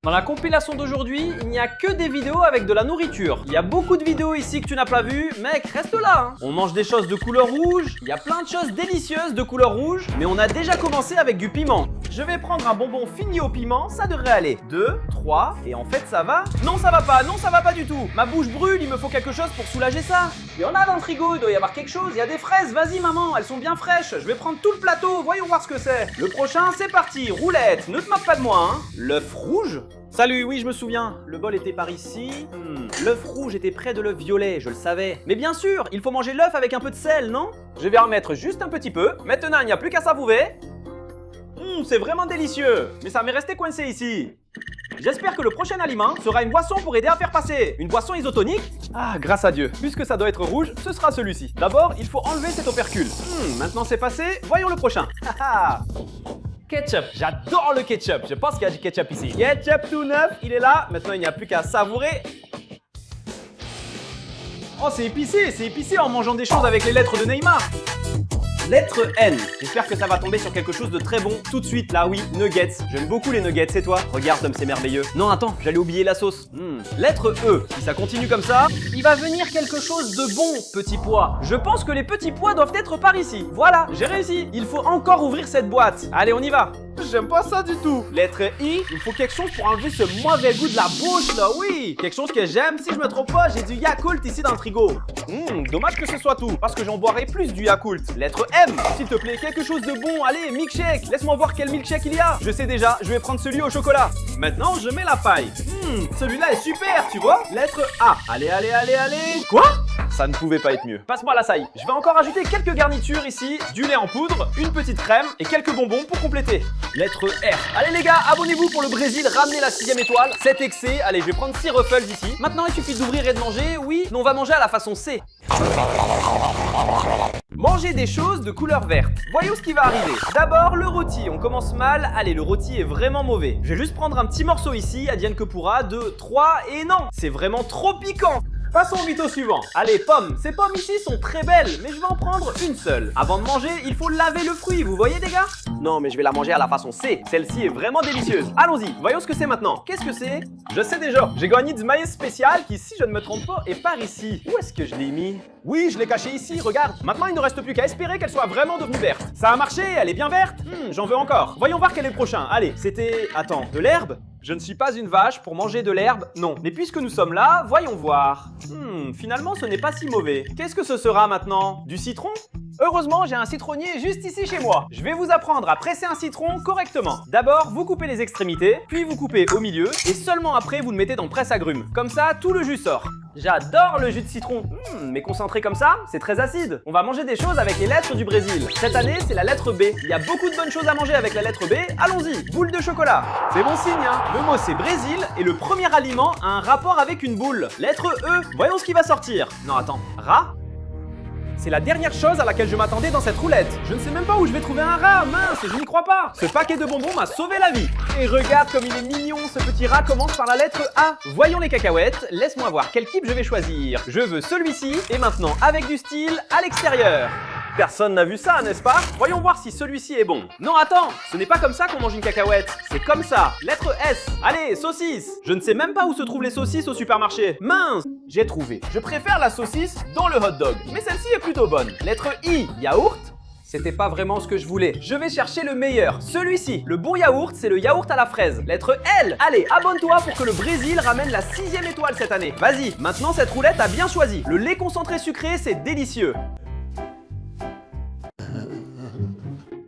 Dans la compilation d'aujourd'hui, il n'y a que des vidéos avec de la nourriture. Il y a beaucoup de vidéos ici que tu n'as pas vues. Mec, reste là hein. On mange des choses de couleur rouge, il y a plein de choses délicieuses de couleur rouge, mais on a déjà commencé avec du piment. Je vais prendre un bonbon fini au piment, ça devrait aller. 2, 3, et en fait ça va. Non ça va pas du tout. Ma bouche brûle, il me faut quelque chose pour soulager ça. Il y en a dans le frigo, il doit y avoir quelque chose. Il y a des fraises, vas-y maman, elles sont bien fraîches. Je vais prendre tout le plateau, voyons voir ce que c'est. Le prochain, c'est parti, roulette, ne te moque pas de moi hein. L'œuf rouge? Salut, oui je me souviens, le bol était par ici. L'œuf rouge était près de l'œuf violet, je le savais. Mais bien sûr, il faut manger l'œuf avec un peu de sel, non? Je vais en mettre juste un petit peu. Maintenant, il n'y a plus qu'à savourer. C'est vraiment délicieux. Mais ça m'est resté coincé ici. J'espère que le prochain aliment sera une boisson pour aider à faire passer. Une boisson isotonique? Ah, grâce à Dieu. Puisque ça doit être rouge, ce sera celui-ci. D'abord, il faut enlever cet opercule. Maintenant c'est passé, voyons le prochain. Ketchup, j'adore le ketchup. Je pense qu'il y a du ketchup ici. Ketchup tout neuf, il est là. Maintenant, il n'y a plus qu'à savourer. Oh, c'est épicé en mangeant des choses avec les lettres de Neymar. Lettre N. J'espère que ça va tomber sur quelque chose de très bon tout de suite. Là, oui, nuggets. J'aime beaucoup les nuggets, c'est toi? Regarde comme c'est merveilleux. Non, attends, j'allais oublier la sauce. Lettre E. Si ça continue comme ça, il va venir quelque chose de bon, petit pois. Je pense que les petits pois doivent être par ici. Voilà, j'ai réussi. Il faut encore ouvrir cette boîte. Allez, on y va. J'aime pas ça du tout. Lettre I, il faut quelque chose pour enlever ce mauvais goût de la bouche là, oui. Quelque chose que j'aime, si je me trompe pas, j'ai du Yakult ici dans le frigo. Dommage que ce soit tout, parce que j'en boirai plus du Yakult. Lettre M, s'il te plaît, quelque chose de bon, allez, milkshake. Laisse-moi voir quel milkshake il y a. Je sais déjà, je vais prendre celui au chocolat. Maintenant, je mets la paille. Celui-là est super, tu vois. Lettre A, allez. Quoi? Ça ne pouvait pas être mieux. Passe-moi la saille. Je vais encore ajouter quelques garnitures ici, du lait en poudre, une petite crème et quelques bonbons pour compléter. Lettre R. Allez les gars, abonnez-vous pour le Brésil, ramenez la 6e étoile. 7 excès, allez je vais prendre 6 ruffles ici. Maintenant il suffit d'ouvrir et de manger, oui. Non, on va manger à la façon C. Manger des choses de couleur verte. Voyons ce qui va arriver. D'abord le rôti, on commence mal. Allez, le rôti est vraiment mauvais. Je vais juste prendre un petit morceau ici, advienne que pourra, 2, 3 et non, c'est vraiment trop piquant. Passons vite au suivant. Allez, pommes. Ces pommes ici sont très belles, mais je vais en prendre une seule. Avant de manger, il faut laver le fruit, vous voyez les gars? Non, mais je vais la manger à la façon C. Celle-ci est vraiment délicieuse. Allons-y, voyons ce que c'est maintenant. Qu'est-ce que c'est? Je sais déjà. J'ai gagné du maïs spécial qui, si je ne me trompe pas, est par ici. Où est-ce que je l'ai mis? Oui, je l'ai caché ici, regarde. Maintenant, il ne reste plus qu'à espérer qu'elle soit vraiment devenue verte. Ça a marché, elle est bien verte. J'en veux encore. Voyons voir quel est le prochain. Allez, c'était... Attends, de l'herbe? Je ne suis pas une vache pour manger de l'herbe, non. Mais puisque nous sommes là, voyons voir. Finalement, ce n'est pas si mauvais. Qu'est-ce que ce sera maintenant? Du citron? Heureusement, j'ai un citronnier juste ici chez moi. Je vais vous apprendre à presser un citron correctement. D'abord, vous coupez les extrémités, puis vous coupez au milieu, et seulement après, vous le mettez dans le presse-agrumes. Comme ça, tout le jus sort. J'adore le jus de citron. Mais concentré comme ça, c'est très acide. On va manger des choses avec les lettres du Brésil. Cette année, c'est la lettre B. Il y a beaucoup de bonnes choses à manger avec la lettre B. Allons-y, boule de chocolat. C'est bon signe, hein. Le mot c'est Brésil, et le premier aliment a un rapport avec une boule. Lettre E. Voyons ce qui va sortir. Non, attends. Rat? C'est la dernière chose à laquelle je m'attendais dans cette roulette. Je ne sais même pas où je vais trouver un rat, mince, je n'y crois pas. Ce paquet de bonbons m'a sauvé la vie. Et regarde comme il est mignon, ce petit rat commence par la lettre A. Voyons les cacahuètes, laisse-moi voir quel type je vais choisir. Je veux celui-ci, et maintenant avec du style à l'extérieur. Personne n'a vu ça, n'est-ce pas? Voyons voir si celui-ci est bon. Non, attends, ce n'est pas comme ça qu'on mange une cacahuète. C'est comme ça. Lettre S. Allez, saucisse. Je ne sais même pas où se trouvent les saucisses au supermarché. Mince. J'ai trouvé. Je préfère la saucisse dans le hot dog. Mais celle-ci est plutôt bonne. Lettre I. Yaourt. C'était pas vraiment ce que je voulais. Je vais chercher le meilleur. Celui-ci. Le bon yaourt, c'est le yaourt à la fraise. Lettre L. Allez, abonne-toi pour que le Brésil ramène la 6e étoile cette année. Vas-y, maintenant cette roulette a bien choisi. Le lait concentré sucré, c'est délicieux.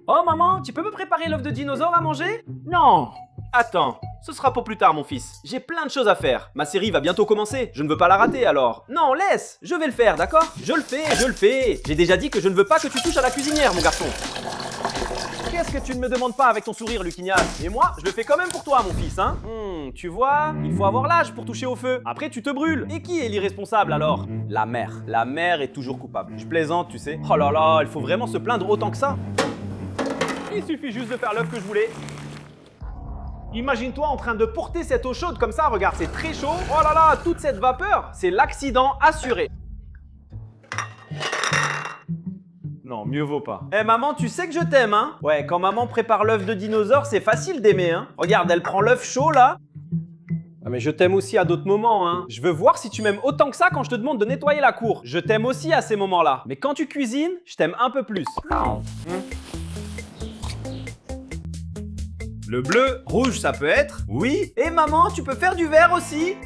Oh maman, tu peux me préparer l'œuf de dinosaure à manger? Non. Attends, ce sera pour plus tard mon fils. J'ai plein de choses à faire. Ma série va bientôt commencer, je ne veux pas la rater alors. Non, laisse, je vais le faire, d'accord? Je le fais. J'ai déjà dit que je ne veux pas que tu touches à la cuisinière, mon garçon. Qu'est-ce que tu ne me demandes pas avec ton sourire, Lucinias? Et moi, je le fais quand même pour toi, mon fils, hein? Tu vois, il faut avoir l'âge pour toucher au feu. Après, tu te brûles. Et qui est l'irresponsable alors? La mère. La mère est toujours coupable. Je plaisante, tu sais. Oh là là, il faut vraiment se plaindre autant que ça? Il suffit juste de faire l'œuf que je voulais. Imagine-toi en train de porter cette eau chaude comme ça, regarde, c'est très chaud. Oh là là, toute cette vapeur, c'est l'accident assuré. Non, mieux vaut pas. Eh maman, tu sais que je t'aime, hein? Ouais, quand maman prépare l'œuf de dinosaure, c'est facile d'aimer, hein? Regarde, elle prend l'œuf chaud là, Ah mais je t'aime aussi à d'autres moments, hein. Je veux voir si tu m'aimes autant que ça quand je te demande de nettoyer la cour. Je t'aime aussi à ces moments-là. Mais quand tu cuisines, je t'aime un peu plus. Le bleu, rouge ça peut être. Oui. Et maman, tu peux faire du vert aussi?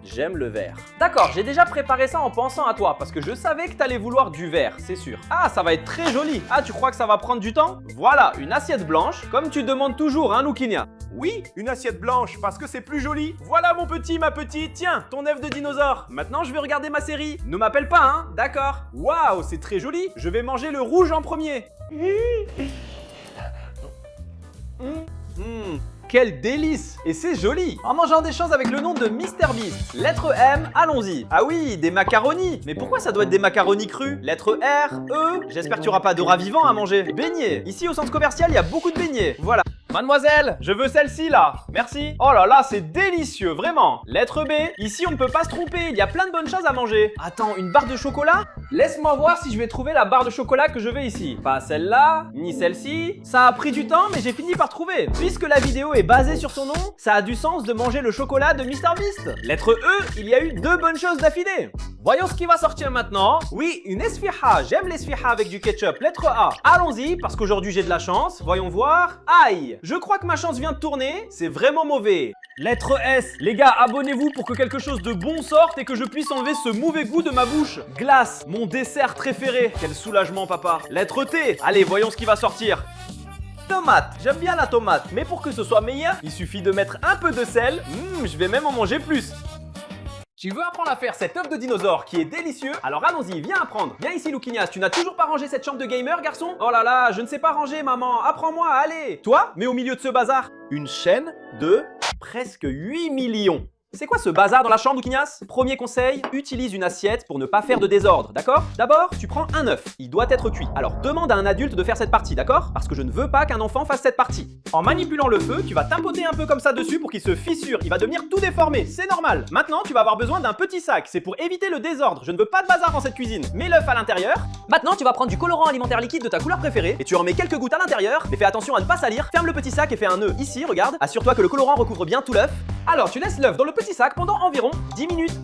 J'aime le vert. D'accord, j'ai déjà préparé ça en pensant à toi, parce que je savais que t'allais vouloir du vert, c'est sûr. Ah, ça va être très joli. Ah, tu crois que ça va prendre du temps? Voilà, une assiette blanche, comme tu demandes toujours, hein, Lukinia? Oui, une assiette blanche, parce que c'est plus joli. Voilà mon petit, ma petite, tiens, ton œuf de dinosaure. Maintenant, je vais regarder ma série. Ne m'appelle pas, hein? D'accord. Waouh, c'est très joli. Je vais manger le rouge en premier. Quel délice! Et c'est joli! En mangeant des choses avec le nom de MrBeast. Lettre M, allons-y. Ah oui, des macaronis. Mais pourquoi ça doit être des macaronis crus? Lettre R, E. J'espère que tu auras pas de rats vivants à manger. Beignets. Ici au centre commercial, il y a beaucoup de beignets. Voilà. Mademoiselle, je veux celle-ci là. Merci. Oh là là, c'est délicieux, vraiment. Lettre B. Ici, on ne peut pas se tromper. Il y a plein de bonnes choses à manger. Attends, une barre de chocolat? Laisse-moi voir si je vais trouver la barre de chocolat que je veux ici. Pas celle-là, ni celle-ci. Ça a pris du temps, mais j'ai fini par trouver. Puisque la vidéo est basée sur son nom, ça a du sens de manger le chocolat de MrBeast. Lettre E, il y a eu deux bonnes choses d'affilée. Voyons ce qui va sortir maintenant. Oui, une esfiha. J'aime l'esfiha avec du ketchup. Lettre A. Allons-y, parce qu'aujourd'hui j'ai de la chance. Voyons voir. Aïe. Je crois que ma chance vient de tourner. C'est vraiment mauvais. Lettre S. Les gars, abonnez-vous pour que quelque chose de bon sorte et que je puisse enlever ce mauvais goût de ma bouche. Glace, mon dessert préféré. Quel soulagement, papa. Lettre T. Allez, voyons ce qui va sortir. Tomate, j'aime bien la tomate, mais pour que ce soit meilleur, il suffit de mettre un peu de sel. Je vais même en manger plus. Tu veux apprendre à faire cet œuf de dinosaure qui est délicieux? Alors allons-y, viens apprendre. Viens ici, Lukinias, tu n'as toujours pas rangé cette chambre de gamer, garçon? Oh là là, je ne sais pas ranger, maman. Apprends-moi, allez. Toi, mets au milieu de ce bazar une chaîne de presque 8 millions. C'est quoi ce bazar dans la chambre, Lukinias? Premier conseil, utilise une assiette pour ne pas faire de désordre, d'accord? D'abord, tu prends un œuf, il doit être cuit. Alors demande à un adulte de faire cette partie, d'accord? Parce que je ne veux pas qu'un enfant fasse cette partie. En manipulant le feu, tu vas tapoter un peu comme ça dessus pour qu'il se fissure, il va devenir tout déformé, c'est normal. Maintenant, tu vas avoir besoin d'un petit sac, c'est pour éviter le désordre, je ne veux pas de bazar dans cette cuisine. Mets l'œuf à l'intérieur. Maintenant, tu vas prendre du colorant alimentaire liquide de ta couleur préférée et tu en mets quelques gouttes à l'intérieur, mais fais attention à ne pas salir. Ferme le petit sac et fais un nœud ici, regarde. Assure-toi que le colorant recouvre bien tout l'œuf. Alors, tu laisses l'œuf dans le petit sac pendant environ 10 minutes.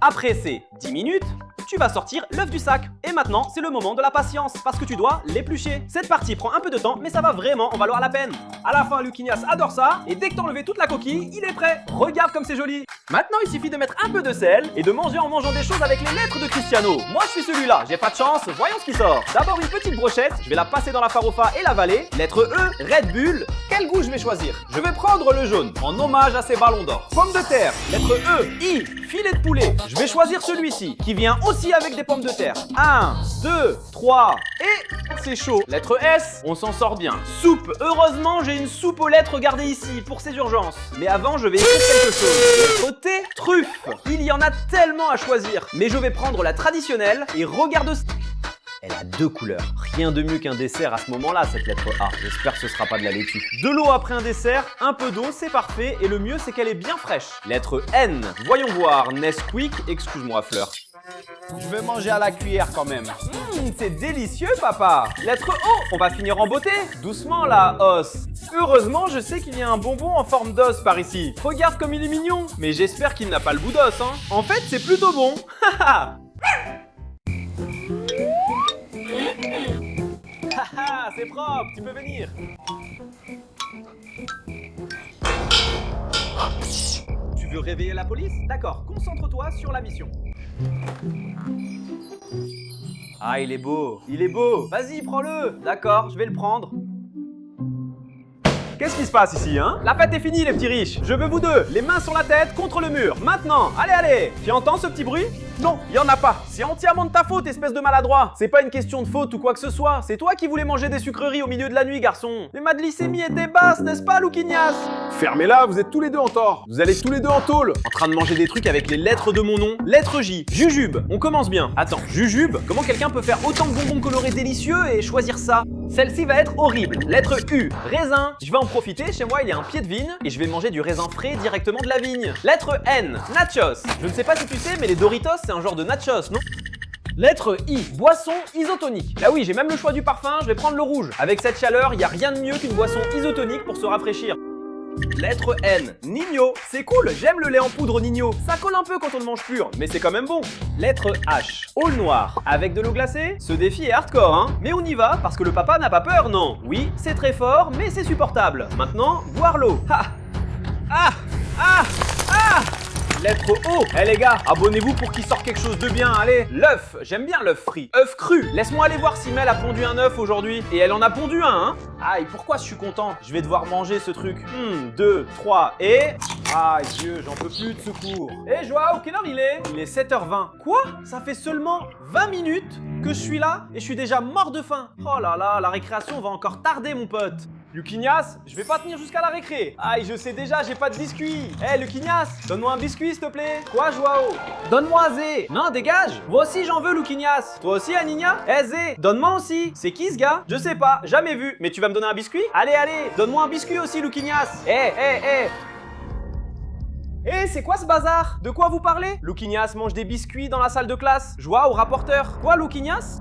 Après ces 10 minutes, tu vas sortir l'œuf du sac. Et maintenant, c'est le moment de la patience, parce que tu dois l'éplucher. Cette partie prend un peu de temps, mais ça va vraiment en valoir la peine. À la fin, Lukinias adore ça, et dès que t'as enlevé toute la coquille, il est prêt. Regarde comme c'est joli. Maintenant, il suffit de mettre un peu de sel et de manger en mangeant des choses avec les lettres de Cristiano. Moi, je suis celui-là, j'ai pas de chance, voyons ce qui sort. D'abord, une petite brochette, je vais la passer dans la farofa et l'avaler. Lettre E, Red Bull. Quel goût je vais choisir? Je vais prendre le jaune, en hommage à ces ballons d'or. Pomme de terre. Lettre E, I, filet de poulet. Je vais choisir celui-ci, qui vient aussi avec des pommes de terre. 1, 2, 3 et c'est chaud. Lettre S, on s'en sort bien. Soupe, heureusement j'ai une soupe aux lettres, regardez ici, pour ces urgences. Mais avant je vais écrire quelque chose. Lettre T, truffe. Il y en a tellement à choisir. Mais je vais prendre la traditionnelle et regarde. Elle a deux couleurs. Rien de mieux qu'un dessert à ce moment-là, cette lettre A. J'espère que ce sera pas de la laitue. De l'eau après un dessert, un peu d'eau, c'est parfait. Et le mieux, c'est qu'elle est bien fraîche. Lettre N. Voyons voir. Nesquik, excuse-moi, Fleur. Je vais manger à la cuillère quand même. C'est délicieux, papa. Lettre O. On va finir en beauté. Doucement, là, os. Heureusement, je sais qu'il y a un bonbon en forme d'os par ici. Regarde comme il est mignon. Mais j'espère qu'il n'a pas le goût d'os, hein. En fait, c'est plutôt bon. Haha. Haha, c'est propre, tu peux venir. Tu veux réveiller la police? D'accord, concentre-toi sur la mission. Ah, il est beau, il est beau. Vas-y, prends-le. D'accord, je vais le prendre. Qu'est-ce qui se passe ici, hein? La fête est finie, les petits riches. Je veux vous deux, les mains sur la tête contre le mur. Maintenant, allez, allez. Tu entends ce petit bruit? Non, il y en a pas. C'est entièrement de ta faute, espèce de maladroit. C'est pas une question de faute ou quoi que ce soit. C'est toi qui voulais manger des sucreries au milieu de la nuit, garçon. Mais ma glycémie était basse, n'est-ce pas, Lukinias? Fermez-la, vous êtes tous les deux en tort. Vous allez tous les deux en tôle. En train de manger des trucs avec les lettres de mon nom. Lettre J, jujube. On commence bien. Attends, jujube? Comment quelqu'un peut faire autant de bonbons colorés délicieux et choisir ça? Celle-ci va être horrible. Lettre U, raisin. Je vais en profiter, chez moi il y a un pied de vigne et je vais manger du raisin frais directement de la vigne. Lettre N, nachos. Je ne sais pas si tu sais, mais les Doritos c'est un genre de nachos, non? Lettre I, boisson isotonique. Là oui, j'ai même le choix du parfum, je vais prendre le rouge. Avec cette chaleur, il n'y a rien de mieux qu'une boisson isotonique pour se rafraîchir. Lettre N, Nino. C'est cool, j'aime le lait en poudre Nino. Ça colle un peu quand on le mange pur, mais c'est quand même bon. Lettre H, Hall noir. Avec de l'eau glacée? Ce défi est hardcore, hein. Mais on y va, parce que le papa n'a pas peur, non. Oui, c'est très fort, mais c'est supportable. Maintenant, boire l'eau. Ah! Ah! Ah! Ah! Lettre O. Eh les gars, abonnez-vous pour qu'il sorte quelque chose de bien, allez. L'œuf, j'aime bien l'œuf frit. œuf cru. Laisse-moi aller voir si Mel a pondu un œuf aujourd'hui. Et elle en a pondu un, hein. Aïe, pourquoi je suis content? Je vais devoir manger ce truc. 2, 3 et... Aïe Dieu, j'en peux plus de secours. Eh Joao, quelle heure il est? Il est 7h20. Quoi? Ça fait seulement 20 minutes que je suis là et je suis déjà mort de faim. Oh là là, la récréation va encore tarder mon pote. Lucinias, je vais pas tenir jusqu'à la récré. Aïe, je sais déjà, j'ai pas de biscuit. Eh Lucinias, donne-moi un biscuit s'il te plaît. Quoi Joao? Donne-moi Zé. Non, dégage. Moi aussi j'en veux Lucinias. Toi aussi Aninia? Eh Zé, donne-moi aussi. C'est qui ce gars? Je sais pas, jamais vu. Mais tu vas me donner un biscuit? Allez, allez, donne-moi un biscuit aussi Lucinias. Eh, c'est quoi ce bazar? De quoi vous parlez? Lucinias mange des biscuits dans la salle de classe. Joao, rapporteur. Quoi Lucinias?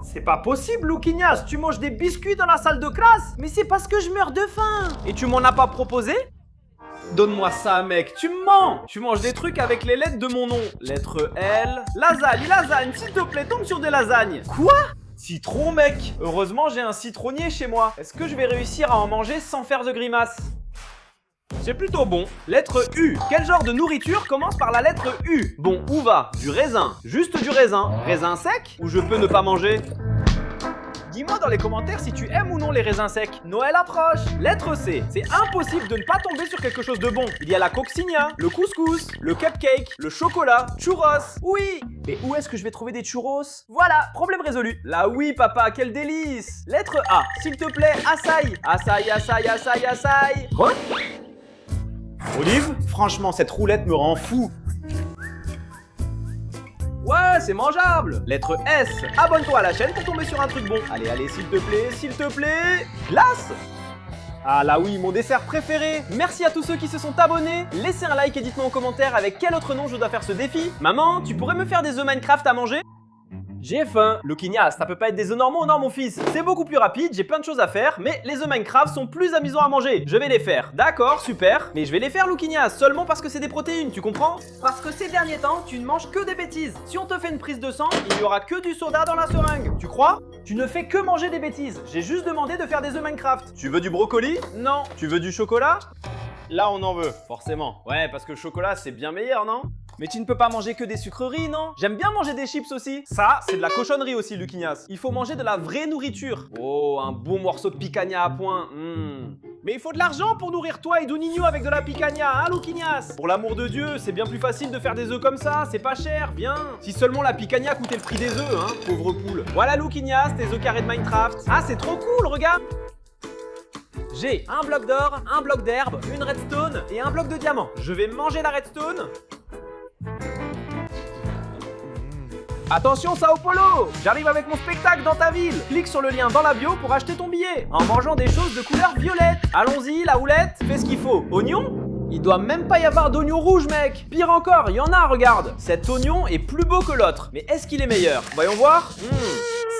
C'est pas possible, Lucinias, tu manges des biscuits dans la salle de classe? Mais c'est parce que je meurs de faim. Et tu m'en as pas proposé? Donne-moi ça, mec, tu me mens. Tu manges des trucs avec les lettres de mon nom. Lettre L. Lasagne, s'il te plaît, tombe sur des lasagnes. Quoi? Citron, mec. Heureusement, j'ai un citronnier chez moi. Est-ce que je vais réussir à en manger sans faire de grimace? C'est plutôt bon. Lettre U. Quel genre de nourriture commence par la lettre U? Bon, où va? Du raisin. Juste du raisin. Raisin sec? Ou je peux ne pas manger? Dis-moi dans les commentaires si tu aimes ou non les raisins secs. Noël approche. Lettre C. C'est impossible de ne pas tomber sur quelque chose de bon. Il y a la coccinea, le couscous, le cupcake, le chocolat, churros. Oui. Mais où est-ce que je vais trouver des churros? Voilà, problème résolu. Là oui papa, quel délice. Lettre A. S'il te plaît, açaï. Açaï. Quoi? Olive, franchement cette roulette me rend fou. Ouais, c'est mangeable. Lettre S. Abonne-toi à la chaîne pour tomber sur un truc bon. Allez, s'il te plaît. Glace. Ah là oui, mon dessert préféré. Merci à tous ceux qui se sont abonnés. Laissez un like et dites-moi en commentaire avec quel autre nom je dois faire ce défi. Maman, tu pourrais me faire des œufs Minecraft à manger? J'ai faim. Lucinias, ça peut pas être des œufs normaux, non mon fils. C'est beaucoup plus rapide, j'ai plein de choses à faire, mais les œufs Minecraft sont plus amusants à manger. Je vais les faire. D'accord, super. Mais je vais les faire Lucinias, seulement parce que c'est des protéines, tu comprends? Parce que ces derniers temps, tu ne manges que des bêtises. Si on te fait une prise de sang, il n'y aura que du soda dans la seringue. Tu crois? Tu ne fais que manger des bêtises. J'ai juste demandé de faire des œufs Minecraft. Tu veux du brocoli? Non. Tu veux du chocolat? Là, on en veut, forcément. Ouais, parce que le chocolat, c'est bien meilleur, non? Mais tu ne peux pas manger que des sucreries, non? J'aime bien manger des chips aussi. Ça, c'est de la cochonnerie aussi, Lucinias. Il faut manger de la vraie nourriture. Oh, un bon morceau de picanha à point. Mais il faut de l'argent pour nourrir toi et Douninho avec de la picanha, hein, Lucinias? Pour l'amour de Dieu, c'est bien plus facile de faire des œufs comme ça, c'est pas cher, viens. Si seulement la picanha coûtait le prix des œufs, hein, pauvre poule. Voilà, Lucinias, tes œufs carrés de Minecraft. Ah, c'est trop cool, regarde. J'ai un bloc d'or, un bloc d'herbe, une redstone et un bloc de diamant. Je vais manger la redstone. Attention Sao Paulo, j'arrive avec mon spectacle dans ta ville. Clique sur le lien dans la bio pour acheter ton billet en mangeant des choses de couleur violette. Allons-y, la houlette, fais ce qu'il faut. Oignon? Il doit même pas y avoir d'oignon rouge, mec. Pire encore, il y en a, regarde. Cet oignon est plus beau que l'autre. Mais est-ce qu'il est meilleur? Voyons voir.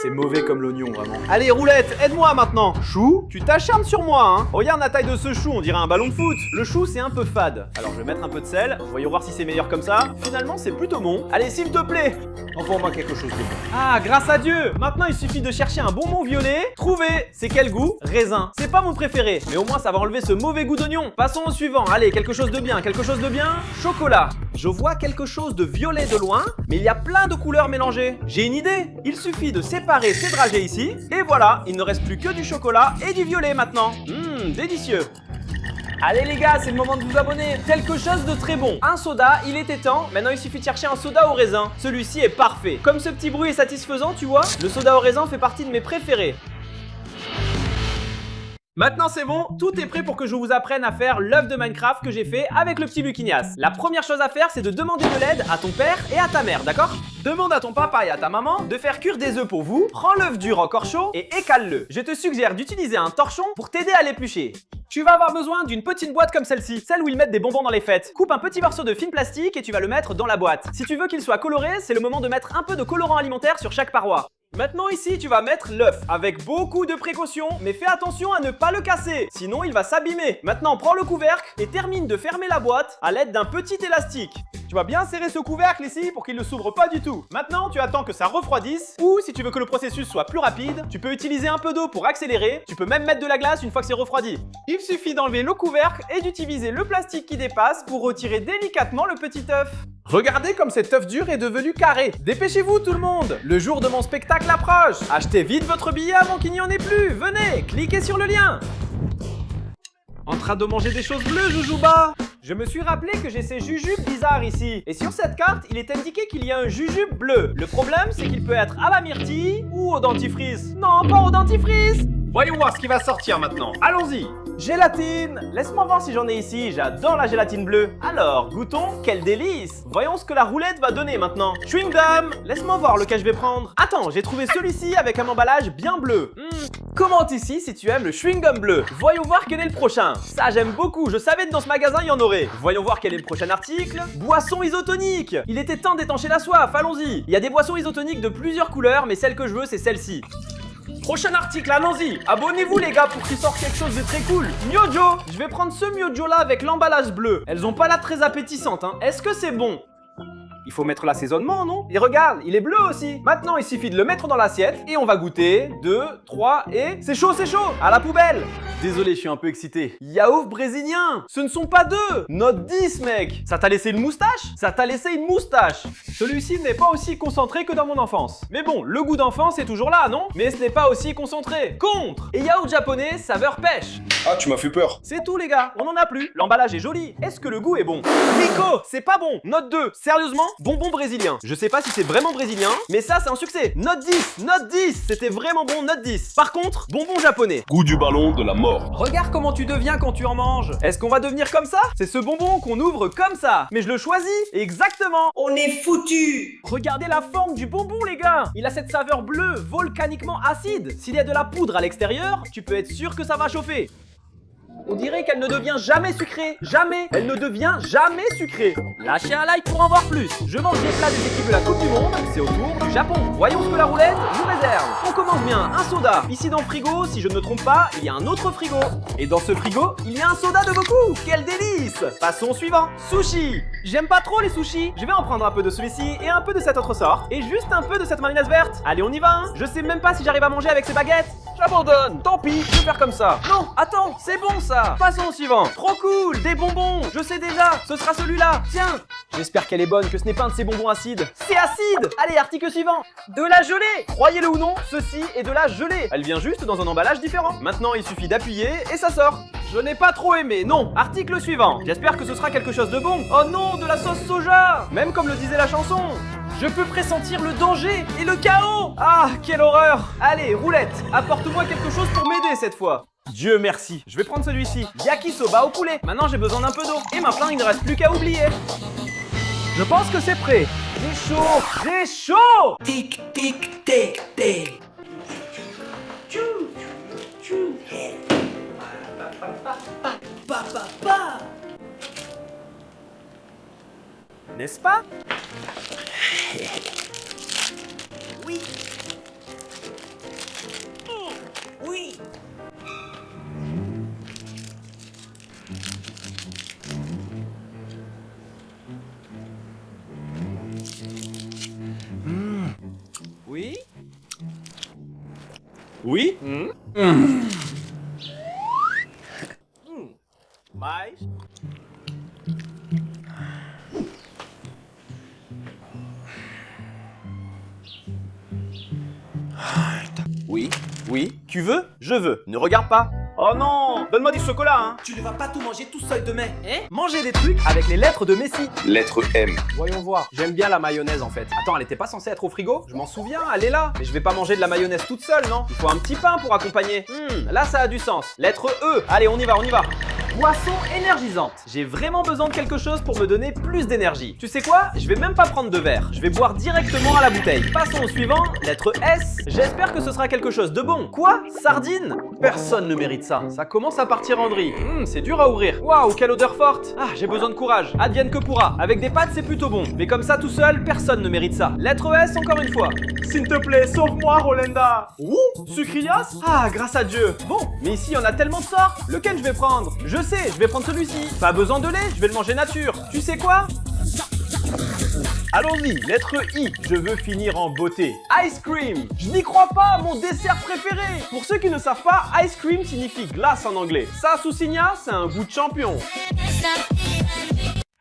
C'est mauvais comme l'oignon, vraiment. Allez, roulette, aide-moi maintenant. Chou, tu t'acharnes sur moi, hein. Regarde la taille de ce chou, on dirait un ballon de foot. Le chou, c'est un peu fade. Alors, je vais mettre un peu de sel. Voyons voir si c'est meilleur comme ça. Finalement, c'est plutôt bon. Allez, s'il te plaît, envoie-moi quelque chose de bon. Ah, grâce à Dieu. Maintenant, il suffit de chercher un bonbon violet. Trouver. C'est quel goût? Raisin. C'est pas mon préféré, mais au moins, ça va enlever ce mauvais goût d'oignon. Passons au suivant. Allez, quelque chose de bien, Chocolat. Je vois quelque chose de violet de loin, mais il y a plein de couleurs mélangées. J'ai une idée. Il suffit de séparer ces dragées ici, et voilà, il ne reste plus que du chocolat et du violet maintenant. Délicieux. Allez les gars, c'est le moment de vous abonner. Quelque chose de très bon. Un soda, il était temps. Maintenant, il suffit de chercher un soda au raisin. Celui-ci est parfait. Comme ce petit bruit est satisfaisant, tu vois, le soda au raisin fait partie de mes préférés. Maintenant c'est bon, tout est prêt pour que je vous apprenne à faire l'œuf de Minecraft que j'ai fait avec le petit Lucinias. La première chose à faire, c'est de demander de l'aide à ton père et à ta mère, d'accord? Demande à ton papa et à ta maman de faire cuire des œufs pour vous, prends l'œuf dur encore chaud et écale-le. Je te suggère d'utiliser un torchon pour t'aider à l'éplucher. Tu vas avoir besoin d'une petite boîte comme celle-ci, celle où ils mettent des bonbons dans les fêtes. Coupe un petit morceau de film plastique et tu vas le mettre dans la boîte. Si tu veux qu'il soit coloré, c'est le moment de mettre un peu de colorant alimentaire sur chaque paroi. Maintenant ici, tu vas mettre l'œuf avec beaucoup de précautions, mais fais attention à ne pas le casser, sinon il va s'abîmer. Maintenant, prends le couvercle et termine de fermer la boîte à l'aide d'un petit élastique. Tu vas bien serrer ce couvercle ici pour qu'il ne s'ouvre pas du tout. Maintenant, tu attends que ça refroidisse, ou si tu veux que le processus soit plus rapide, tu peux utiliser un peu d'eau pour accélérer, tu peux même mettre de la glace une fois que c'est refroidi. Il suffit d'enlever le couvercle et d'utiliser le plastique qui dépasse pour retirer délicatement le petit œuf. Regardez comme cet œuf dur est devenu carré. Dépêchez-vous tout le monde, le jour de mon spectacle approche. Achetez vite votre billet avant qu'il n'y en ait plus. Venez, cliquez sur le lien. En train de manger des choses bleues, Joujouba? Je me suis rappelé que j'ai ces jujubes bizarres ici. Et sur cette carte, il est indiqué qu'il y a un jujube bleu. Le problème, c'est qu'il peut être à la myrtille ou au dentifrice. Non, pas au dentifrice. Voyons voir ce qui va sortir maintenant. Allons-y. Gélatine. Laisse-moi voir si j'en ai ici. J'adore la gélatine bleue. Alors, goûtons. Quel délice. Voyons ce que la roulette va donner maintenant. Chewing gum. Laisse-moi voir lequel je vais prendre. Attends, j'ai trouvé celui-ci avec un emballage bien bleu. Commente ici si tu aimes le chewing gum bleu. Voyons voir quel est le prochain. Ça, j'aime beaucoup. Je savais que dans ce magasin, il y en aurait. Voyons voir quel est le prochain article. Boisson isotonique. Il était temps d'étancher la soif. Allons-y. Il y a des boissons isotoniques de plusieurs couleurs, mais celle que je veux, c'est celle-ci. Prochain article, allons-y. Abonnez-vous les gars pour qu'il sorte quelque chose de très cool. Myojo. Je vais prendre ce Myojo là avec l'emballage bleu. Elles ont pas l'air très appétissantes, hein. Est-ce que c'est bon? Il faut mettre l'assaisonnement, non? Et regarde, il est bleu aussi. Maintenant, il suffit de le mettre dans l'assiette et on va goûter. 2, 3 et... C'est chaud, à la poubelle. Désolé, je suis un peu excité. Yaourt brésilien. Ce ne sont pas deux. Note 10, mec. Ça t'a laissé une moustache? Ça t'a laissé une moustache. Celui-ci n'est pas aussi concentré que dans mon enfance. Mais bon, le goût d'enfance est toujours là, non? Mais ce n'est pas aussi concentré. Contre. Et yaourt japonais, saveur pêche. Ah, tu m'as fait peur. C'est tout, les gars. On n'en a plus. L'emballage est joli. Est-ce que le goût est bon? Nico, c'est pas bon. Note 2. Sérieusement? Bonbon brésilien. Je sais pas si c'est vraiment brésilien, mais ça c'est un succès. Note 10, note 10. C'était vraiment bon, note 10. Par contre, bonbon japonais. Goût du ballon de la mort. Regarde comment tu deviens quand tu en manges. Est-ce qu'on va devenir comme ça? C'est ce bonbon qu'on ouvre comme ça. Mais je le choisis. Exactement. On est foutu. Regardez la forme du bonbon, les gars. Il a cette saveur bleue, volcaniquement acide. S'il y a de la poudre à l'extérieur, tu peux être sûr que ça va chauffer. On dirait qu'elle ne devient jamais sucrée. Jamais. Elle ne devient jamais sucrée. Lâchez un like pour en voir plus. Je mange des plats des équipes de la Coupe du Monde. C'est au tour du Japon. Voyons ce que la roulette nous réserve. On commence bien. Un soda. Ici dans le frigo, si je ne me trompe pas, il y a un autre frigo. Et dans ce frigo, il y a un soda de beaucoup. Quel délice. Passons au suivant. Sushi. J'aime pas trop les sushis. Je vais en prendre un peu de celui-ci et un peu de cette autre sorte. Et juste un peu de cette mayonnaise verte. Allez, on y va, hein. Je sais même pas si j'arrive à manger avec ces baguettes. J'abandonne. Tant pis, je vais faire comme ça. Non, attends, c'est bon ça. Passons au suivant. Trop cool, des bonbons. Je sais déjà, ce sera celui-là. Tiens. J'espère qu'elle est bonne, que ce n'est pas un de ces bonbons acides. C'est acide. Allez, article suivant. De la gelée. Croyez-le ou non, ceci est de la gelée. Elle vient juste dans un emballage différent. Maintenant, il suffit d'appuyer et ça sort. Je n'ai pas trop aimé, non. Article suivant. J'espère que ce sera quelque chose de bon. Oh non, de la sauce soja. Même comme le disait la chanson. Je peux pressentir le danger et le chaos. Ah, quelle horreur. Allez, roulette, apporte-moi quelque chose pour m'aider cette fois. Dieu merci. Je vais prendre celui-ci. Yakisoba au poulet. Maintenant, j'ai besoin d'un peu d'eau. Et maintenant, il ne reste plus qu'à oublier. Je pense que c'est prêt. J'ai chaud. J'ai chaud. Tic, tic, tic, tic. Tchou, tchou, tchou. Pa, pa, pa. N'est-ce pas? Oui. Oui. Oui? Oui? Mais... Oui, oui, tu veux? Je veux. Ne regarde pas. Oh non, donne-moi du chocolat, hein. Tu ne vas pas tout manger tout seul demain. Hein? Manger des trucs avec les lettres de Messi. Lettre M. Voyons voir. J'aime bien la mayonnaise en fait. Attends, elle était pas censée être au frigo? Je m'en souviens, elle est là. Mais je vais pas manger de la mayonnaise toute seule, non? Il faut un petit pain pour accompagner. Là ça a du sens. Lettre E. Allez, on y va, on y va. Boisson énergisante. J'ai vraiment besoin de quelque chose pour me donner plus d'énergie. Tu sais quoi? Je vais même pas prendre de verre. Je vais boire directement à la bouteille. Passons au suivant, lettre S. J'espère que ce sera quelque chose de bon. Quoi? Sardine? Personne ne mérite ça. Ça commence à partir en vrille. C'est dur à ouvrir. Waouh, quelle odeur forte. Ah, j'ai besoin de courage. Advienne que pourra. Avec des pâtes, c'est plutôt bon. Mais comme ça, tout seul, personne ne mérite ça. Lettre S, encore une fois. S'il te plaît, sauve-moi, Rolenda. Ouh, sucrias? Ah, grâce à Dieu. Bon, mais ici, il y en a tellement de sortes. Lequel je vais prendre? Je sais, je vais prendre celui-ci. Pas besoin de lait, je vais le manger nature. Tu sais quoi? Allons-y, lettre I. Je veux finir en beauté. Ice cream. Je n'y crois pas, mon dessert préféré. Pour ceux qui ne savent pas, ice cream signifie glace en anglais. Ça, Sousigna, c'est un goût de champion.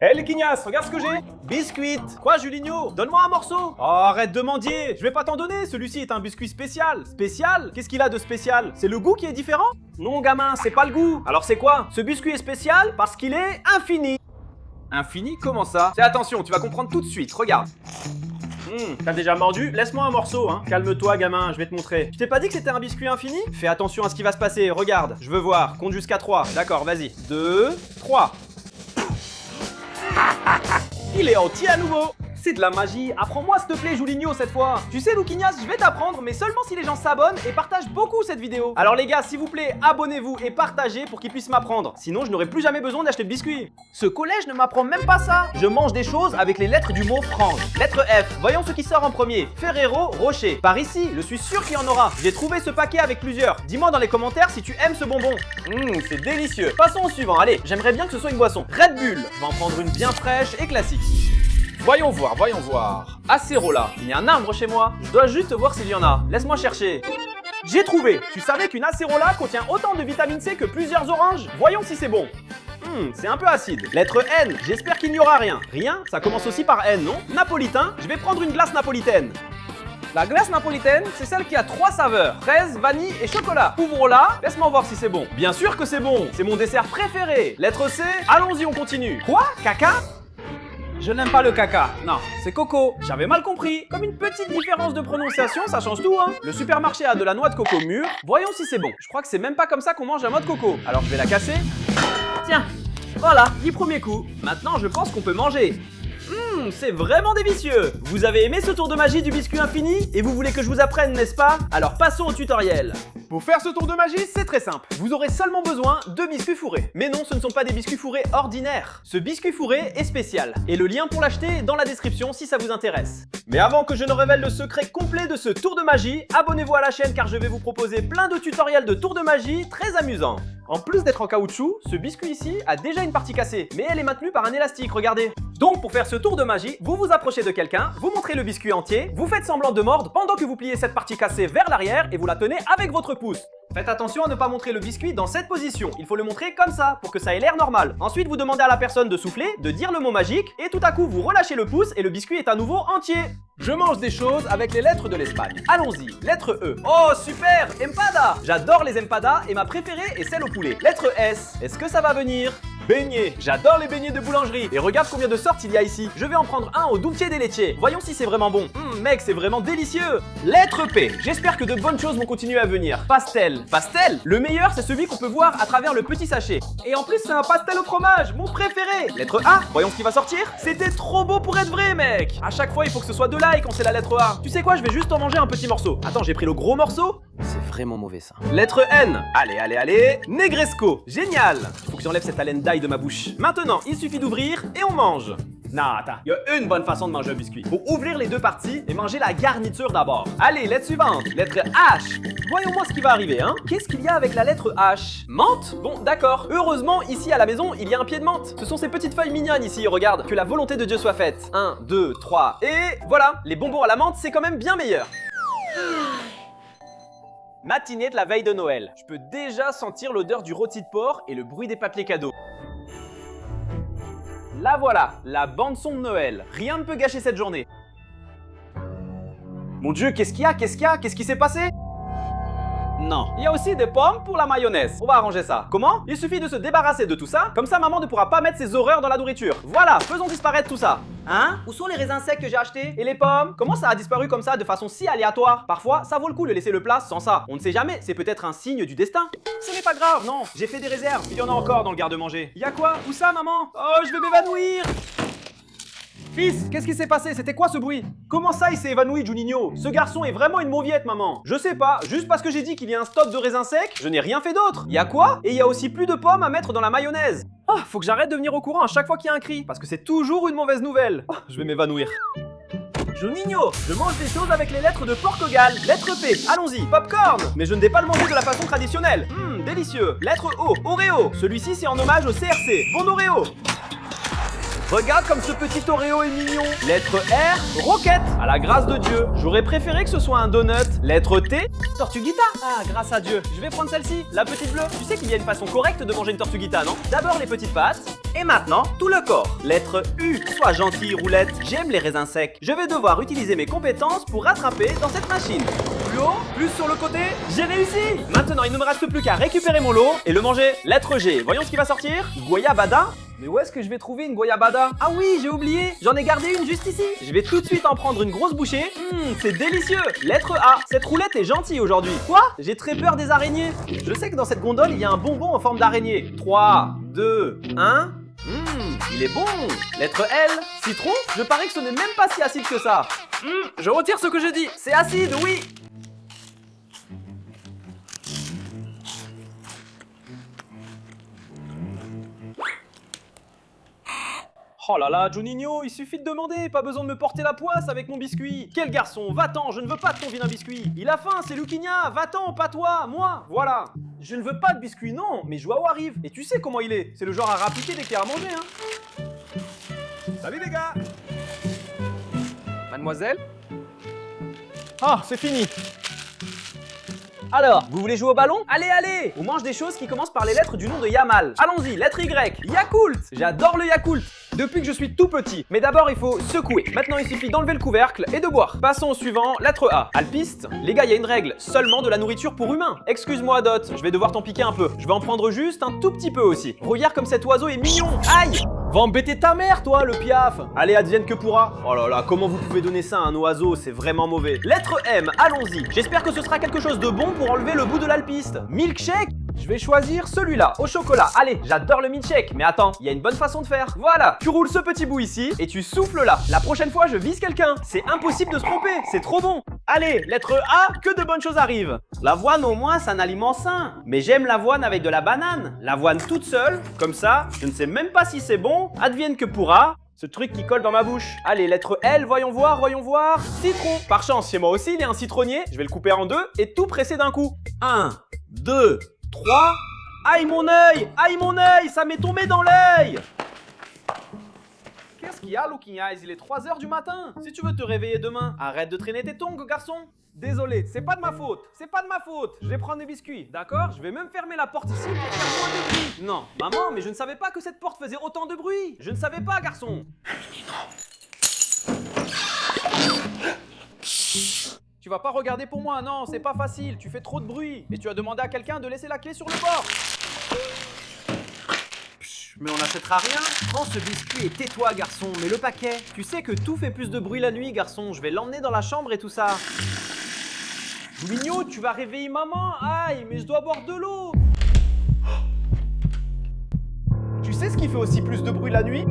Hé les Quignas, regarde ce que j'ai. Biscuit. Quoi, Julinho? Donne-moi un morceau. Oh, arrête de mendier. Je vais pas t'en donner. Celui-ci est un biscuit spécial. Spécial? Qu'est-ce qu'il a de spécial? C'est le goût qui est différent? Non, gamin, c'est pas le goût. Alors c'est quoi? Ce biscuit est spécial parce qu'il est infini. Infini? Comment ça? Fais attention, tu vas comprendre tout de suite. Regarde. T'as déjà mordu? Laisse-moi un morceau, hein. Calme-toi, gamin, je vais te montrer. Je t'ai pas dit que c'était un biscuit infini? Fais attention à ce qui va se passer. Regarde, je veux voir. Compte jusqu'à 3. D'accord, vas-y. 2, 3. Il est entier à nouveau. C'est de la magie. Apprends-moi s'il te plaît, Julinho, cette fois. Tu sais, Luquignas, je vais t'apprendre, mais seulement si les gens s'abonnent et partagent beaucoup cette vidéo. Alors les gars, s'il vous plaît, abonnez-vous et partagez pour qu'ils puissent m'apprendre. Sinon, je n'aurai plus jamais besoin d'acheter de biscuits. Ce collège ne m'apprend même pas ça. Je mange des choses avec les lettres du mot frange. Lettre F. Voyons ce qui sort en premier. Ferrero Rocher. Par ici, je suis sûr qu'il y en aura. J'ai trouvé ce paquet avec plusieurs. Dis-moi dans les commentaires si tu aimes ce bonbon. C'est délicieux. Passons au suivant. Allez, j'aimerais bien que ce soit une boisson. Red Bull. Je vais en prendre une bien fraîche et classique. Voyons voir, voyons voir. Acerola. Il y a un arbre chez moi. Je dois juste voir s'il y en a. Laisse-moi chercher. J'ai trouvé. Tu savais qu'une acerola contient autant de vitamine C que plusieurs oranges? Voyons si c'est bon. C'est un peu acide. Lettre N. J'espère qu'il n'y aura rien. Rien? Ça commence aussi par N, non? Napolitain. Je vais prendre une glace napolitaine. La glace napolitaine, c'est celle qui a 3 saveurs. Fraise, vanille et chocolat. Ouvre-la. Laisse-moi voir si c'est bon. Bien sûr que c'est bon. C'est mon dessert préféré. Lettre C. Allons-y, on continue. Quoi? Caca? Je n'aime pas le caca. Non, c'est coco. J'avais mal compris. Comme une petite différence de prononciation, ça change tout, hein. Le supermarché a de la noix de coco mûre. Voyons si c'est bon. Je crois que c'est même pas comme ça qu'on mange la noix de coco. Alors je vais la casser. Tiens, voilà, du premier coup. Maintenant, je pense qu'on peut manger. C'est vraiment délicieux. Vous avez aimé ce tour de magie du biscuit infini? Et vous voulez que je vous apprenne, n'est-ce pas? Alors passons au tutoriel. Pour faire ce tour de magie, c'est très simple. Vous aurez seulement besoin de biscuits fourrés. Mais non, ce ne sont pas des biscuits fourrés ordinaires. Ce biscuit fourré est spécial. Et le lien pour l'acheter est dans la description si ça vous intéresse. Mais avant que je ne révèle le secret complet de ce tour de magie, abonnez-vous à la chaîne car je vais vous proposer plein de tutoriels de tour de magie très amusants. En plus d'être en caoutchouc, ce biscuit ici a déjà une partie cassée, mais elle est maintenue par un élastique, regardez. Donc pour faire ce tour de magie, vous vous approchez de quelqu'un, vous montrez le biscuit entier, vous faites semblant de mordre pendant que vous pliez cette partie cassée vers l'arrière et vous la tenez avec votre pouce. Faites attention à ne pas montrer le biscuit dans cette position, il faut le montrer comme ça, pour que ça ait l'air normal. Ensuite vous demandez à la personne de souffler, de dire le mot magique, et tout à coup vous relâchez le pouce et le biscuit est à nouveau entier. Je mange des choses avec les lettres de l'Espagne. Allons-y, lettre E. Oh super, empada. J'adore les empadas et ma préférée est celle au poulet. Lettre S, est-ce que ça va venir? Beignets. J'adore les beignets de boulangerie. Et regarde combien de sortes il y a ici. Je vais en prendre un au dulce de leche. Voyons si c'est vraiment bon. Mec, c'est vraiment délicieux. Lettre P. J'espère que de bonnes choses vont continuer à venir. Pastel. Pastel? Le meilleur, c'est celui qu'on peut voir à travers le petit sachet. Et en plus, c'est un pastel au fromage, mon préféré. Lettre A. Voyons ce qui va sortir. C'était trop beau pour être vrai, mec. À chaque fois, il faut que ce soit de l'ail quand c'est la lettre A. Tu sais quoi, je vais juste en manger un petit morceau. Attends, j'ai pris le gros morceau. C'est vraiment mauvais ça. Lettre N. Allez, allez, allez. Negresco. Génial. Il faut que j'enlève cette haleine d'ail de ma bouche. Maintenant, il suffit d'ouvrir et on mange. Non, attends, il y a une bonne façon de manger un biscuit. Faut ouvrir les deux parties et manger la garniture d'abord. Allez, lettre suivante. Lettre H. Voyons-moi ce qui va arriver, hein. Qu'est-ce qu'il y a avec la lettre H? Menthe? Bon, d'accord. Heureusement, ici à la maison, il y a un pied de menthe. Ce sont ces petites feuilles mignonnes ici, regarde. Que la volonté de Dieu soit faite. 1, 2, 3, et voilà. Les bonbons à la menthe, c'est quand même bien meilleur. Matinée de la veille de Noël. Je peux déjà sentir l'odeur du rôti de porc et le bruit des papiers cadeaux. La voilà, la bande-son de Noël. Rien ne peut gâcher cette journée. Mon Dieu, qu'est-ce qu'il y a? Qu'est-ce qu'il y a? Qu'est-ce qui s'est passé? Non. Il y a aussi des pommes pour la mayonnaise. On va arranger ça. Comment? Il suffit de se débarrasser de tout ça. Comme ça, maman ne pourra pas mettre ses horreurs dans la nourriture. Voilà, faisons disparaître tout ça. Hein? Où sont les raisins secs que j'ai achetés? Et les pommes? Comment ça a disparu comme ça de façon si aléatoire? Parfois, ça vaut le coup de laisser le plat sans ça. On ne sait jamais, c'est peut-être un signe du destin. Ce n'est pas grave, non. J'ai fait des réserves. Il y en a encore dans le garde-manger. Y a quoi? Où ça, maman? Oh, je vais m'évanouir. Fils, qu'est-ce qui s'est passé? C'était quoi ce bruit? Comment ça il s'est évanoui, Juninho? Ce garçon est vraiment une mauviette, maman. Je sais pas, juste parce que j'ai dit qu'il y a un stock de raisins secs, je n'ai rien fait d'autre. Y a quoi? Et il y a aussi plus de pommes à mettre dans la mayonnaise. Oh, faut que j'arrête de venir au courant à chaque fois qu'il y a un cri, parce que c'est toujours une mauvaise nouvelle. Oh, je vais m'évanouir. Juninho, je mange des choses avec les lettres de Portugal. Lettre P, allons-y, popcorn. Mais je ne vais pas le manger de la façon traditionnelle. Délicieux. Lettre O, Oreo. Celui-ci c'est en hommage au CRC. Bon Oreo. Regarde comme ce petit Oreo est mignon. Lettre R, roquette. À la grâce de Dieu. J'aurais préféré que ce soit un donut. Lettre T, tortuguita. Ah, grâce à Dieu. Je vais prendre celle-ci, la petite bleue. Tu sais qu'il y a une façon correcte de manger une tortuguita, non? D'abord les petites pattes. Et maintenant, tout le corps. Lettre U. Sois gentille, roulette. J'aime les raisins secs. Je vais devoir utiliser mes compétences pour rattraper dans cette machine. Plus haut, plus sur le côté. J'ai réussi. Maintenant, il ne me reste plus qu'à récupérer mon lot et le manger. Lettre G. Voyons ce qui va sortir. Guayabada. Mais où est-ce que je vais trouver une guayabada? Ah oui, j'ai oublié. J'en ai gardé une juste ici. Je vais tout de suite en prendre une grosse bouchée. C'est délicieux. Lettre A. Cette roulette est gentille aujourd'hui. Quoi? J'ai très peur des araignées. Je sais que dans cette gondole, il y a un bonbon en forme d'araignée. 3, 2, 1. Il est bon. Lettre L, citron. Je parie que ce n'est même pas si acide que ça. Je retire ce que je dis. C'est acide, oui. Oh là là, Juninho, il suffit de demander, pas besoin de me porter la poisse avec mon biscuit. Quel garçon, va-t'en, je ne veux pas de ton vilain biscuit. Il a faim, c'est Luquinia, va-t'en, pas toi, moi, voilà. Je ne veux pas de biscuit, non, mais Joao arrive. Et tu sais comment il est, c'est le genre à rappliquer dès qu'il y a à manger, hein. Salut les gars. Mademoiselle? Ah, c'est fini. Alors, vous voulez jouer au ballon? Allez, allez! On mange des choses qui commencent par les lettres du nom de Yamal. Allons-y, lettre Y. Yakult! J'adore le Yakult! Depuis que je suis tout petit. Mais d'abord, il faut secouer. Maintenant, il suffit d'enlever le couvercle et de boire. Passons au suivant, lettre A. Alpiste. Les gars, il y a une règle. Seulement de la nourriture pour humains. Excuse-moi, Dot, je vais devoir t'en piquer un peu. Je vais en prendre juste un tout petit peu aussi. Regarde comme cet oiseau est mignon. Aïe! Va embêter ta mère, toi, le piaf! Allez, advienne que pourra. Oh là là, comment vous pouvez donner ça à un oiseau? C'est vraiment mauvais. Lettre M, allons-y. J'espère que ce sera quelque chose de bon pour enlever le bout de l'alpiste. Milkshake? Je vais choisir celui-là, au chocolat. Allez, j'adore le milkshake, mais attends, il y a une bonne façon de faire. Voilà, tu roules ce petit bout ici et tu souffles là. La prochaine fois, je vise quelqu'un. C'est impossible de se tromper, c'est trop bon. Allez, lettre A, que de bonnes choses arrivent. L'avoine, au moins, c'est un aliment sain. Mais j'aime l'avoine avec de la banane. L'avoine toute seule, comme ça, je ne sais même pas si c'est bon. Advienne que pourra. Ce truc qui colle dans ma bouche. Allez, lettre L, voyons voir, voyons voir. Citron. Par chance, chez moi aussi, il y a un citronnier. Je vais le couper en deux et tout presser d'un coup. 1, 2, 3. Aïe mon œil! Aïe mon œil! Ça m'est tombé dans l'œil! Qu'est-ce qu'il y a, Looking Eyes? Il est 3h du matin. Si tu veux te réveiller demain, arrête de traîner tes tongs, garçon. Désolé, c'est pas de ma faute. C'est pas de ma faute. Je vais prendre des biscuits, d'accord? Je vais même fermer la porte ici pour faire moins de bruit. Non, maman, mais je ne savais pas que cette porte faisait autant de bruit. Je ne savais pas, garçon. Tu vas pas regarder pour moi, non, c'est pas facile, tu fais trop de bruit. Et tu as demandé à quelqu'un de laisser la clé sur le bord. Mais on n'achètera rien. Prends ce biscuit et tais-toi, garçon, mets le paquet. Tu sais que tout fait plus de bruit la nuit, garçon. Je vais l'emmener dans la chambre et tout ça. Juninho, tu vas réveiller maman. Aïe, mais je dois boire de l'eau. Tu sais ce qui fait aussi plus de bruit la nuit?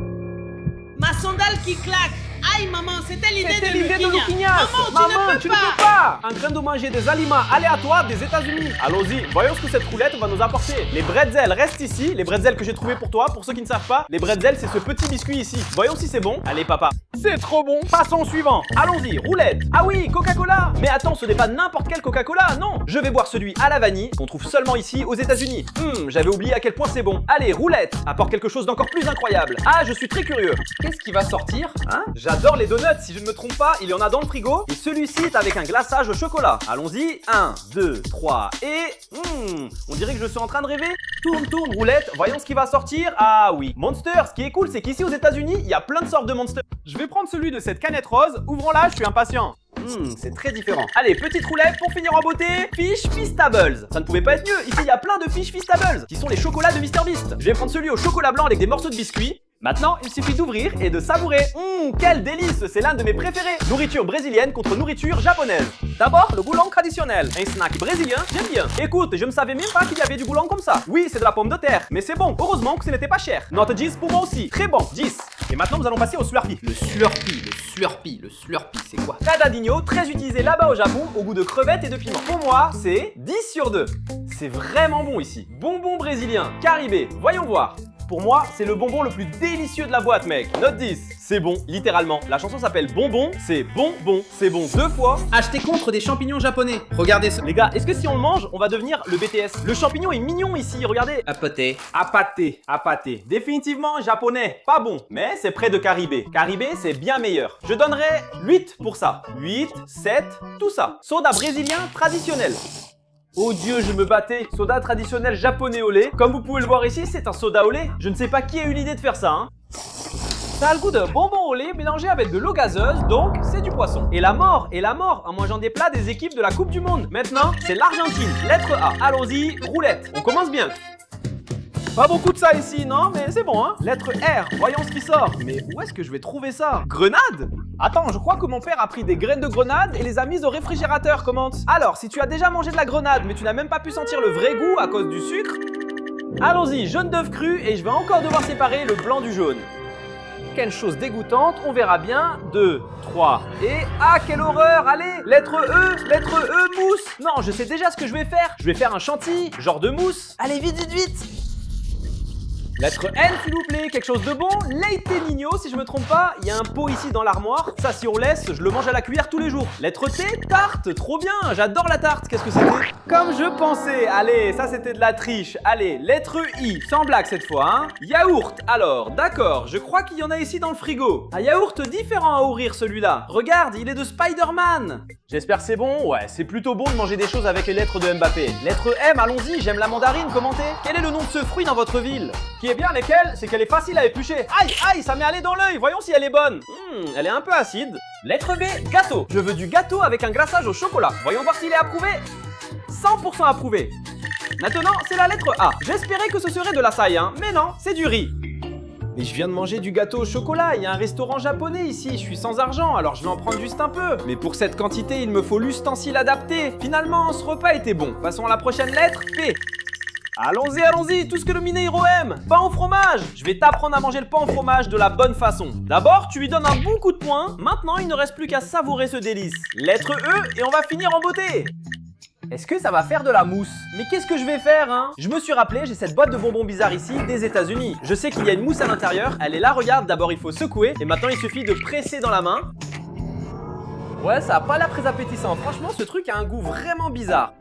Ma sandale qui claque. Aïe maman, c'était l'idée de Luquinia. Maman, tu ne peux pas. En train de manger des aliments aléatoires des États-Unis. Allons-y, voyons ce que cette roulette va nous apporter. Les bretzels restent ici, les bretzels que j'ai trouvés pour toi. Pour ceux qui ne savent pas, les bretzels c'est ce petit biscuit ici. Voyons si c'est bon. Allez papa. C'est trop bon. Passons au suivant. Allons-y, roulette. Ah oui, Coca-Cola. Mais attends, ce n'est pas n'importe quel Coca-Cola, non. Je vais boire celui à la vanille qu'on trouve seulement ici aux États-Unis. J'avais oublié à quel point c'est bon. Allez, roulette. Apporte quelque chose d'encore plus incroyable. Ah, je suis très curieux. Qu'est-ce qui va sortir? Hein? J'adore les donuts, si je ne me trompe pas, il y en a dans le frigo. Et celui-ci est avec un glaçage au chocolat. Allons-y, 1, 2, 3 et... on dirait que je suis en train de rêver. Tourne, tourne, roulette, voyons ce qui va sortir. Ah oui, Monster. Ce qui est cool, c'est qu'ici aux États-Unis, il y a plein de sortes de Monster. Je vais prendre celui de cette canette rose. Ouvrons-la, je suis impatient. C'est très différent. Allez, petite roulette pour finir en beauté. Fish Feastables. Ça ne pouvait pas être mieux. Ici, il y a plein de Fish Feastables, qui sont les chocolats de MrBeast. Je vais prendre celui au chocolat blanc avec des morceaux de biscuits. Maintenant, il suffit d'ouvrir et de savourer. Quel délice, c'est l'un de mes préférés. Nourriture brésilienne contre nourriture japonaise. D'abord, le goulong traditionnel. Un snack brésilien, j'aime bien. Écoute, je ne savais même pas qu'il y avait du goulong comme ça. Oui, c'est de la pomme de terre, mais c'est bon. Heureusement que ce n'était pas cher. Note 10 pour moi aussi. Très bon, 10. Et maintenant, nous allons passer au Slurpee. Le Slurpee, c'est quoi? Cadadinho, très utilisé là-bas au Japon, au goût de crevettes et de piment. Pour moi, c'est 10 sur 2. C'est vraiment bon ici. Bonbon brésilien, Caribé, voyons voir. Pour moi, c'est le bonbon le plus délicieux de la boîte, mec. Note 10. C'est bon, littéralement. La chanson s'appelle Bonbon. C'est bonbon. C'est bon 2 fois. Acheter contre des champignons japonais. Regardez ça. Les gars, est-ce que si on le mange, on va devenir le BTS? Le champignon est mignon ici, regardez. Apaté. Définitivement japonais. Pas bon, mais c'est près de Caribé. Caribé, c'est bien meilleur. Je donnerais 8 pour ça. 8, 7, tout ça. Soda brésilien traditionnel. Oh Dieu, je me battais. Soda traditionnel japonais au lait. Comme vous pouvez le voir ici, c'est un soda au lait. Je ne sais pas qui a eu l'idée de faire ça, hein. Ça a le goût de bonbon au lait mélangé avec de l'eau gazeuse, donc c'est du poisson. Et la mort en mangeant des plats des équipes de la Coupe du Monde. Maintenant, c'est l'Argentine. Lettre A. Allons-y, roulette. On commence bien. Pas beaucoup de ça ici, non? Mais c'est bon, hein? Lettre R, voyons ce qui sort. Mais où est-ce que je vais trouver ça? Grenade? Attends, je crois que mon père a pris des graines de grenade et les a mises au réfrigérateur, commente. Alors, si tu as déjà mangé de la grenade, mais tu n'as même pas pu sentir le vrai goût à cause du sucre, allons-y, jaune d'œuf cru et je vais encore devoir séparer le blanc du jaune. Quelle chose dégoûtante, on verra bien. 2, 3 et... Ah, quelle horreur! Allez, lettre E, mousse! Non, je sais déjà ce que je vais faire. Je vais faire un chantilly, genre de mousse. Allez, vite! Lettre N, s'il vous plaît, quelque chose de bon. Leite Nino, si je me trompe pas. Il y a un pot ici dans l'armoire. Ça, si on laisse, je le mange à la cuillère tous les jours. Lettre T, tarte, trop bien. J'adore la tarte. Qu'est-ce que c'était? Comme je pensais. Allez, ça c'était de la triche. Allez, lettre I, sans blague cette fois, hein. Yaourt, alors, d'accord. Je crois qu'il y en a ici dans le frigo. Un yaourt différent à ouvrir celui-là. Regarde, il est de Spider-Man. J'espère que c'est bon. Ouais, c'est plutôt bon de manger des choses avec les lettres de Mbappé. Lettre M, allons-y, j'aime la mandarine, commentez. Quel est le nom de ce fruit dans votre ville? Qui est bien avec elle, c'est qu'elle est facile à éplucher. Aïe, ça m'est allé dans l'œil, voyons si elle est bonne. Elle est un peu acide. Lettre B, gâteau. Je veux du gâteau avec un glaçage au chocolat. Voyons voir s'il est approuvé. 100% approuvé. Maintenant, c'est la lettre A. J'espérais que ce serait de l'açaï, hein, mais non, c'est du riz. Mais je viens de manger du gâteau au chocolat, il y a un restaurant japonais ici, je suis sans argent, alors je vais en prendre juste un peu. Mais pour cette quantité, il me faut l'ustensile adapté. Finalement, ce repas était bon. Passons à la prochaine lettre, P. Allons-y, tout ce que le Mineiro aime. Pain au fromage. Je vais t'apprendre à manger le pain au fromage de la bonne façon. D'abord, tu lui donnes un bon coup de poing. Maintenant, il ne reste plus qu'à savourer ce délice. Lettre E et on va finir en beauté. Est-ce que ça va faire de la mousse? Mais qu'est-ce que je vais faire, hein? Je me suis rappelé, j'ai cette boîte de bonbons bizarres ici, des États-Unis. Je sais qu'il y a une mousse à l'intérieur. Elle est là, regarde. D'abord, il faut secouer. Et maintenant, il suffit de presser dans la main. Ouais, ça a pas l'air très appétissant. Franchement, ce truc a un goût vraiment bizarre.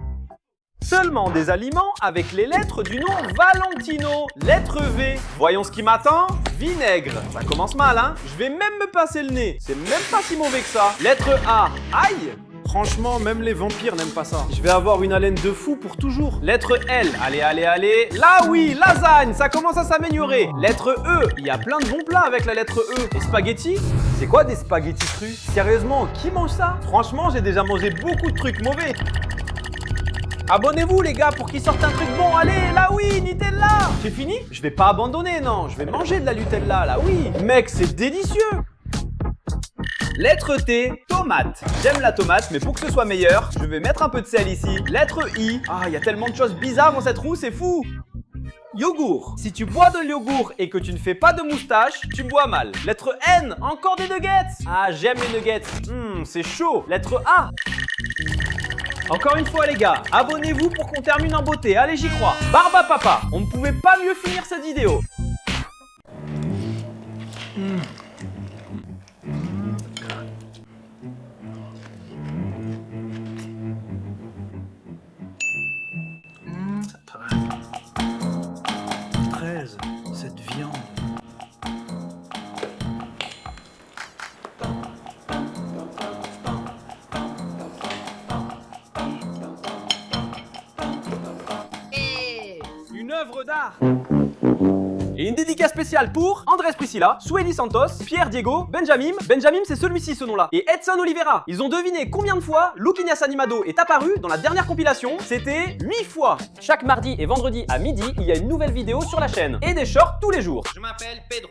Seulement des aliments avec les lettres du nom Valentino. Lettre V. Voyons ce qui m'attend. Vinaigre. Ça commence mal, hein? Je vais même me passer le nez. C'est même pas si mauvais que ça. Lettre A. Aïe! Franchement, même les vampires n'aiment pas ça. Je vais avoir une haleine de fou pour toujours. Lettre L. Allez. Là oui, lasagne, ça commence à s'améliorer. Lettre E. Il y a plein de bons plats avec la lettre E. Et spaghettis? C'est quoi des spaghettis crus? Sérieusement, qui mange ça? Franchement, j'ai déjà mangé beaucoup de trucs mauvais. Abonnez-vous les gars pour qu'il sorte un truc bon. Allez, là oui, Nutella. C'est fini? Je vais pas abandonner, non. Je vais manger de la Nutella, là oui. Mec, c'est délicieux. Lettre T, tomate. J'aime la tomate, mais pour que ce soit meilleur, je vais mettre un peu de sel ici. Lettre I. Ah, il y a tellement de choses bizarres dans cette roue, c'est fou. Yogourt. Si tu bois de yogourt et que tu ne fais pas de moustache, tu bois mal. Lettre N, encore des nuggets. Ah, j'aime les nuggets. C'est chaud. Lettre A. Encore une fois les gars, abonnez-vous pour qu'on termine en beauté. Allez, j'y crois. Barba Papa, on ne pouvait pas mieux finir cette vidéo. Cette viande. Une œuvre d'art. Et une dédicace spéciale pour Andrés Priscilla, Sueli Santos, Pierre Diego, Benjamin. Benjamin, c'est celui-ci ce nom-là. Et Edson Oliveira. Ils ont deviné combien de fois Luquinhas Animado est apparu dans la dernière compilation. C'était 8 fois. Chaque mardi et vendredi à midi, il y a une nouvelle vidéo sur la chaîne. Et des shorts tous les jours. Je m'appelle Pedro.